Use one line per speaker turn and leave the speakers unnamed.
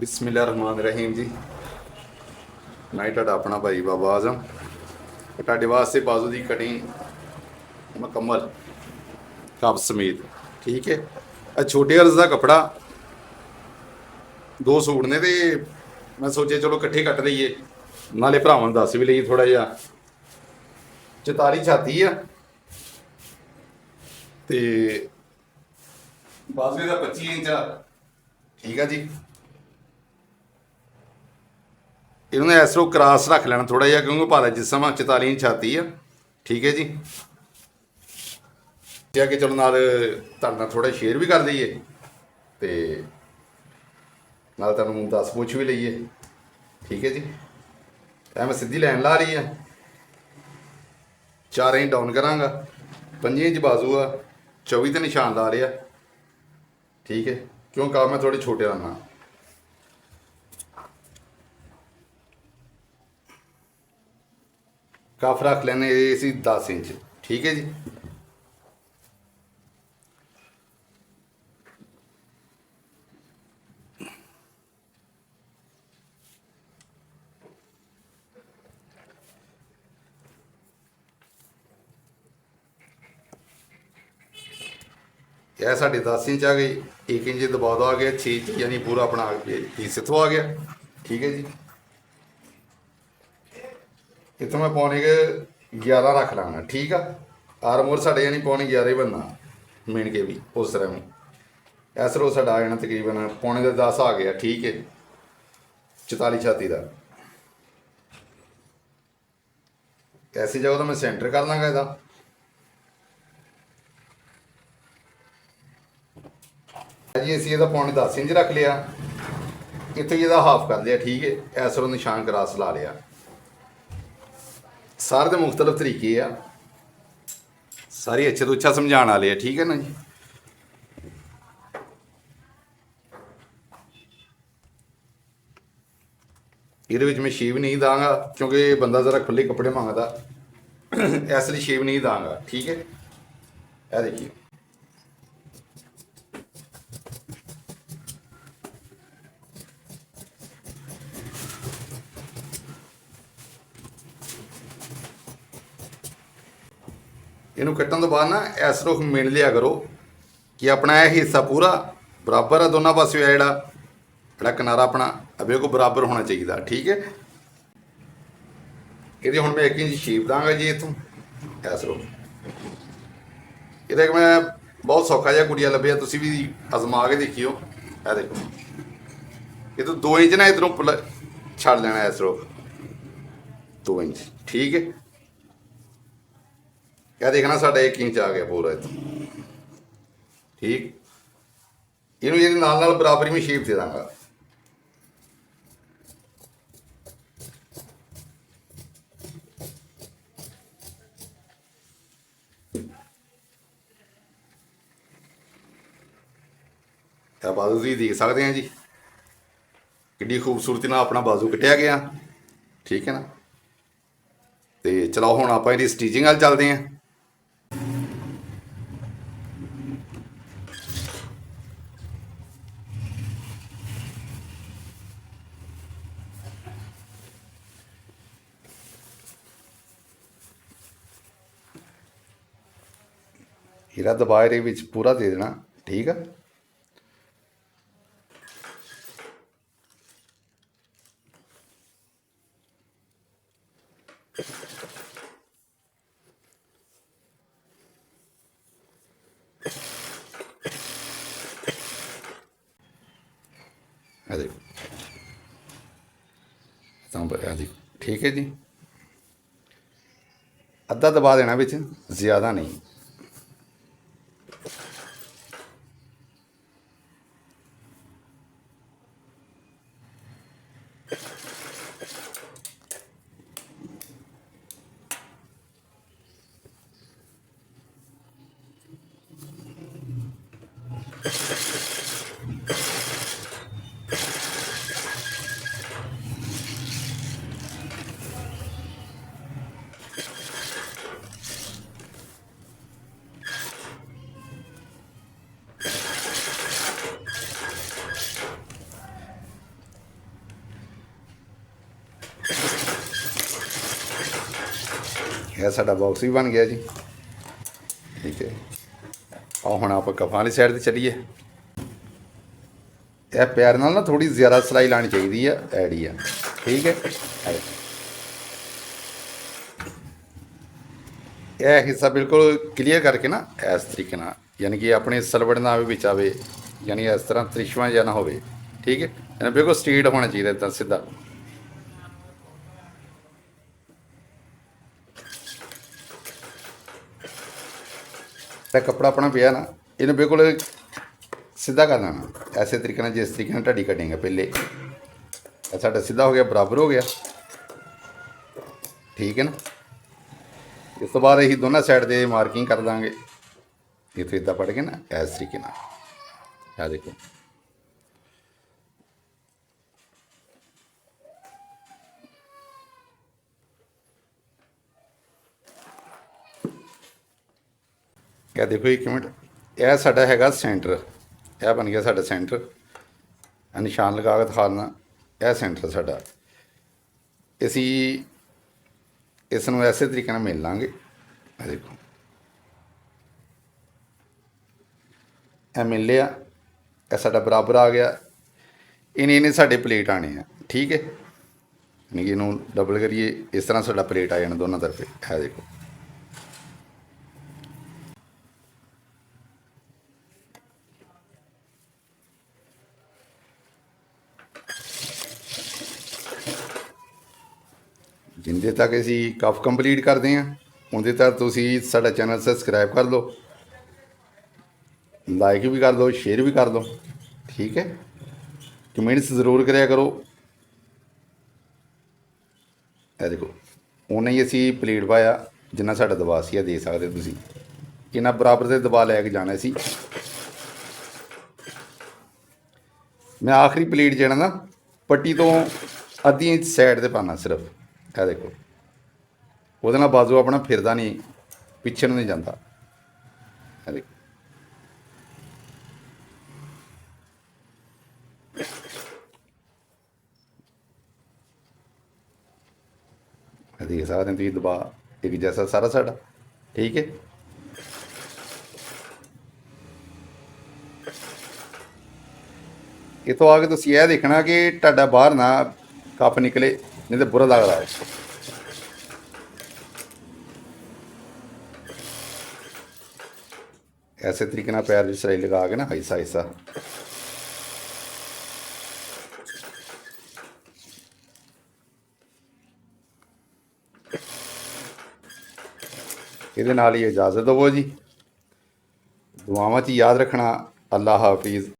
बिस्मिल्लाहिर्रहमानिर्रहीम जी। मैं ਤੁਹਾਡਾ अपना भाई बाबा आजम ਤੁਹਾਡੇ वास्ते बाजू की कटिंग मुकम्मल कप समेत ठीक है। छोटे अर्ज का कपड़ा दो सूट ने तो मैं सोचे चलो इकट्ठे कट लईए नाले भरावां नूं दस भी लईए थोड़ा जिहा 44 छाती आ ते बाजू का 25 इंच आ ठीक है जी। इन्होंने इस तरह क्रॉस रख लेना थोड़ा जिहा क्योंकि भारा जिसम 44 इंच छाती है ठीक है जी। कि चलो नाल तुहाडे थोड़ा शेयर भी कर दईए तो नाल तुहानूं 10 पुछ भी लईए ठीक है जी। मैं सीधी लाइन ला रही है 4 इंच डाउन करांगा 5 इंच बाजू आ 24 ते निशान ला लिया ठीक है क्यों काम मैं थोड़े छोटे रखना। कफ रख लेने इसी 10 इंच ठीक है जी। यह साढ़े 10 इंच आ गई 1 इंच दबाव आ गया 6 इंच यानी पूरा अपना पीस इतों आ गया ठीक है जी। इतों मैं पौने के 11 रख लाना ठीक है। आर्मोर साढ़े यानी पौने 11 ही बनना मीन के भी उस तरह में इस तरह साढ़ा आ जाना तकरीबन पौने के 10 आ गया ठीक है। 44 छाती का ऐसी जगह तो मैं सेंटर कर लाँगा इसका जी। असी यदा पौने 10 इंच रख लिया इतों ही हाफ कर लिया ठीक है। इस तरह निशान क्रॉस ला लिया सारे तो मुख्तलिफ तरीके आ सारी अच्छे तो अच्छा समझाने वाले है ठीक है ना जी। ये मैं शेव नहीं दाँगा क्योंकि बंदा ज़रा खुले कपड़े मांगता इसलिए शेव नहीं दाँगा ठीक है। यह देखिए इनू कट्टन तो बाद ना इस रुख मिन लिया करो कि अपना यह हिस्सा पूरा बराबर है दोनों पासों है जड़ा किनारा अपना अबे को बराबर होना चाहिए ठीक है। ये हम मैं 1 इंच शेप दाँगा जी इतों इस रुख ये मैं बहुत सौखा जहा कुड़िया लभ्या तुम भी आजमा के देखियो। यह देखो ये तो 2 इंच ना इधरों छड़ लेना इस रुख 2 इंच ठीक है। क्या देखना साढ़ा 1 इंच आ गया पूरा इतना ठीक। इनू ये नाल बराबरी में शेप दे दाँगा बाजू तुम देख सकते हैं जी कि खूबसूरती ना अपना बाजू कटिया गया ठीक है ना। तो चलो हुण आप स्टिचिंग वाल चलते हैं। हीरा दबा ये पूरा दे देना ठीक है। देखो ठीक है जी। अद्धा दबा देना बिच ज़्यादा नहीं। ਇਹ ਸਾਡਾ ਬਾਕਸ ਵੀ ਬਣ ਗਿਆ ਜੀ। ਠੀਕ ਹੈ, ਆਹ ਹੁਣ ਆਪਾਂ ਕਫਾਂ ਵਾਲੀ ਸਾਈਡ ਤੇ ਚੱਲੀਏ। ਇਹ ਪੈਰ ਨਾਲ ਨਾ ਥੋੜੀ ਜ਼ਿਆਦਾ ਸਿਲਾਈ ਲਾਣੀ ਚਾਹੀਦੀ ਆ, ਐਡੀ ਆ। ਠੀਕ ਹੈ, ਇਹ ਹਿੱਸਾ ਬਿਲਕੁਲ ਕਲੀਅਰ ਕਰਕੇ ਨਾ ਇਸ ਤਰੀਕੇ ਨਾਲ, ਯਾਨੀ ਕਿ ਆਪਣੇ ਸਲਵੜ ਨਾ ਵੀ ਵਿੱਚ ਆਵੇ, ਯਾਨੀ ਇਸ ਤਰ੍ਹਾਂ ਤ੍ਰਿਸ਼ਵਾਂ ਜਾਂ ਨਾ ਹੋਵੇ। ਠੀਕ ਹੈ, ਯਾਨੀ ਬਿਲਕੁਲ ਸਟ੍ਰੇਟ ਹੋਣਾ ਚਾਹੀਦਾ, ਇੱਦਾਂ ਸਿੱਧਾ। ਤਾਂ ਕੱਪੜਾ ਆਪਣਾ ਪਿਆ ਨਾ, ਇਹਨੂੰ ਬਿਲਕੁਲ ਸਿੱਧਾ ਕਰ ਲੈਣਾ ਐਸੇ ਤਰੀਕੇ ਨਾਲ, ਜਿਸ ਤਰੀਕੇ ਨਾਲ ਢਾਡੀ ਕੱਟੇਗਾ। ਪਹਿਲੇ ਇਹ ਸਾਡਾ ਸਿੱਧਾ ਹੋ ਗਿਆ, ਬਰਾਬਰ ਹੋ ਗਿਆ। ਠੀਕ ਹੈ ਨਾ। ਇਸ ਤੋਂ ਬਾਅਦ ਅਸੀਂ ਦੋਨਾਂ ਸਾਈਡ ਤੇ ਮਾਰਕਿੰਗ ਕਰ ਦਾਂਗੇ, ਇੱਥੇ ਇੱਦਾਂ ਪੜ ਕੇ ਨਾ ਇਸ ਤਰੀਕੇ ਨਾਲ। ਇਹ ਦੇਖੋ, ਇਹ ਦੇਖੋ ਇੱਕ ਮਿੰਟ, ਇਹ ਸਾਡਾ ਹੈਗਾ ਸੈਂਟਰ। ਇਹ ਬਣ ਗਿਆ ਸਾਡਾ ਸੈਂਟਰ। ਨਿਸ਼ਾਨ ਲਗਾ ਕੇ ਦਿਖਾਉਣਾ, ਇਹ ਸੈਂਟਰ ਸਾਡਾ। ਅਸੀਂ ਇਸ ਨੂੰ ਐਸੇ ਤਰੀਕੇ ਨਾਲ ਮਿਲ ਲਾਂਗੇ। ਇਹ ਦੇਖੋ, ਇਹ ਮਿਲ ਲਿਆ, ਇਹ ਸਾਡਾ ਬਰਾਬਰ ਆ ਗਿਆ। ਇਹਨੇ ਸਾਡੇ ਪਲੇਟ ਆਣੇ ਆ। ਠੀਕ ਹੈ, ਯਾਨੀ ਕਿ ਇਹਨੂੰ ਡਬਲ ਕਰੀਏ, ਇਸ ਤਰ੍ਹਾਂ ਸਾਡਾ ਪਲੇਟ ਆ ਜਾਣਾ ਦੋਨਾਂ ਤਰਫੇ। ਇਹ ਦੇਖੋ, ਜਿੰਦੇ ਤੱਕ ਅਸੀਂ ਕਫ ਕੰਪਲੀਟ ਕਰਦੇ ਹਾਂ, ਉਹਦੇ ਤੱਕ ਤੁਸੀਂ ਸਾਡਾ ਚੈਨਲ ਸਬਸਕ੍ਰਾਈਬ ਕਰ ਲਓ, ਲਾਈਕ ਵੀ ਕਰ ਦਿਓ, ਸ਼ੇਅਰ ਵੀ ਕਰ ਦਿਓ। ਠੀਕ ਹੈ, ਕਮੈਂਟਸ ਜ਼ਰੂਰ ਕਰਿਆ ਕਰੋ। ਇਹ ਦੇਖੋ, ਉਨਾ ਹੀ ਅਸੀਂ ਪਲੇਟ ਪਾਇਆ ਜਿੰਨਾ ਸਾਡਾ ਦਬਾ ਸੀ। ਇਹ ਦੇ ਸਕਦੇ ਤੁਸੀਂ, ਇਹਨਾਂ ਬਰਾਬਰ ਦੇ ਦਬਾ ਲੈ ਕੇ ਜਾਣਾ ਸੀ। ਮੈਂ ਆਖਰੀ ਪਲੇਟ ਜਿਹੜਾ ਨਾ ਪੱਟੀ ਤੋਂ ਅੱਧੀ ਸਾਈਡ ਤੇ ਪਾਉਣਾ ਸਿਰਫ। ਇਹ ਦੇਖੋ, ਉਹਦੇ ਨਾਲ ਬਾਜ਼ੂ ਆਪਣਾ ਫਿਰਦਾ ਨਹੀਂ, ਪਿੱਛੇ ਨੂੰ ਨਹੀਂ ਜਾਂਦਾ। ਇਹ ਦੇਖੋ, ਦੇਖ ਸਕਦੇ ਹੋ ਤੁਸੀਂ ਦਬਾ ਇੱਕ ਜੈਸਾ ਸਾਰਾ ਸਾਡਾ। ਠੀਕ ਹੈ, ਇਹ ਤੋਂ ਆ ਕੇ ਤੁਸੀਂ ਇਹ ਦੇਖਣਾ ਕਿ ਤੁਹਾਡਾ ਬਾਹਰ ਨਾ ਕੱਪ ਨਿਕਲੇ, ਨਹੀਂ ਤਾਂ ਬੁਰਾ ਲੱਗਦਾ ਹੈ। ਐਸੇ ਤਰੀਕੇ ਨਾਲ ਪੈਰ ਦੀ ਸਿਲਾਈ ਲਗਾ ਕੇ ਨਾ ਹਿੱਸਾ ਹਿੱਸਾ, ਇਹਦੇ ਨਾਲ ਹੀ ਇਜਾਜ਼ਤ ਦਿਓ ਜੀ। ਦੁਆਵਾਂ 'ਚ ਯਾਦ ਰੱਖਣਾ। ਅੱਲਾ ਹਾਫਿਜ਼।